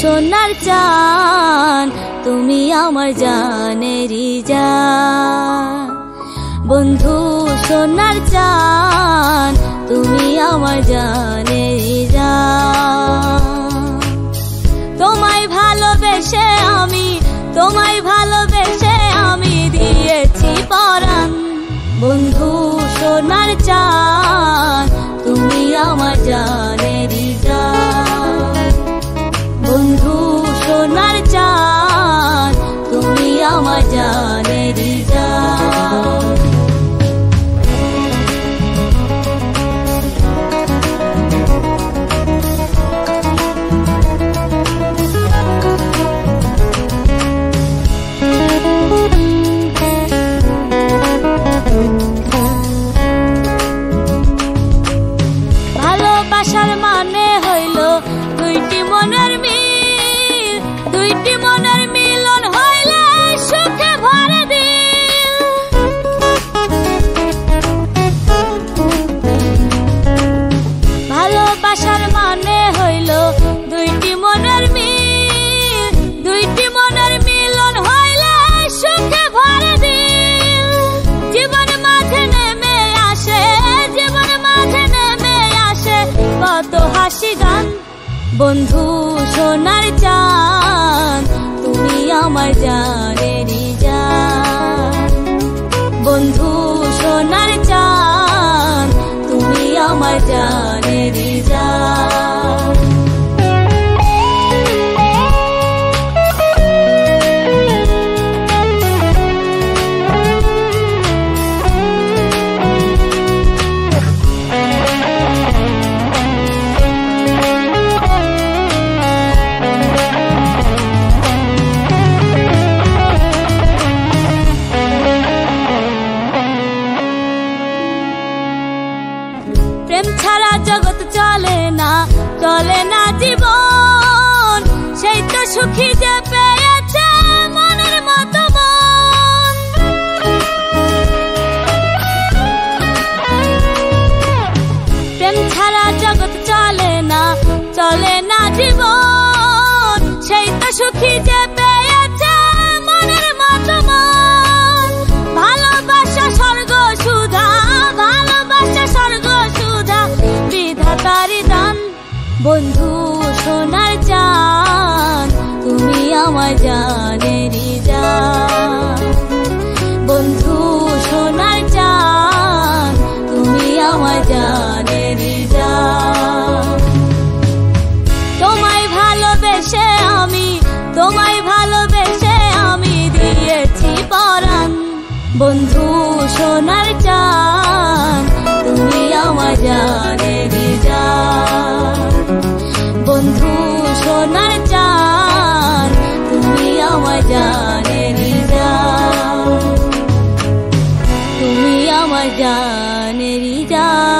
সোনার চান তুমি আমার জানেরই জান, বন্ধু সোনার চান তুমি আমার জানেরই জান। তোমায় ভালোবেসে আমি দিয়েছি পরাণ, বন্ধু সোনার চান তুমি আমার জানেরই জান, বন্ধু সোনার চান তুমি আমার জানেরই জান। ভালোবাসার মানে হইল দুইটি মনের মিল, দুইটি মনের মিলন হইলে সুখে ভরে দিল। ভালোবাসার মানে হইল দুইটি মনের মিল, দুইটি মনের মিলন হইলে সুখে ভরে দিল। জীবন মাঝে নেমে আসে, জীবন মাঝে নেমে আসে কত হাসি গান, বন্ধু সোনার চান তুমি আমার জানেরই জান, বন্ধু সোনার চান তুমি আমার জানেরই জান। প্রেম ছাড়া জগৎ চলে না, চলে না জীবন, সেই তো সুখী যে পেয়েছে মনের মতো মন। প্রেম ছাড়া জগৎ চলে না, চলে না জীবন, সেই তো সুখী যে পেয়েছে মনের মতো মন। ভালোবাসা স্বর্গ সুধা, ভালোবাসা স্বর্গ সুধা বিধাতারি দান, বন্ধু সোনার চান তুমি আমার জানেরই জান, বন্ধু সোনার চান তুমি আমার জানেরই জান। তোমায় ভালোবেসে আমি দিয়েছি পরাণ, বন্ধু সোনার চান তুমি আমার জানেরই জান, বন্ধু সোনার চান তুমি আমার জানেরই জান, তুমি আমার জানেরই জান।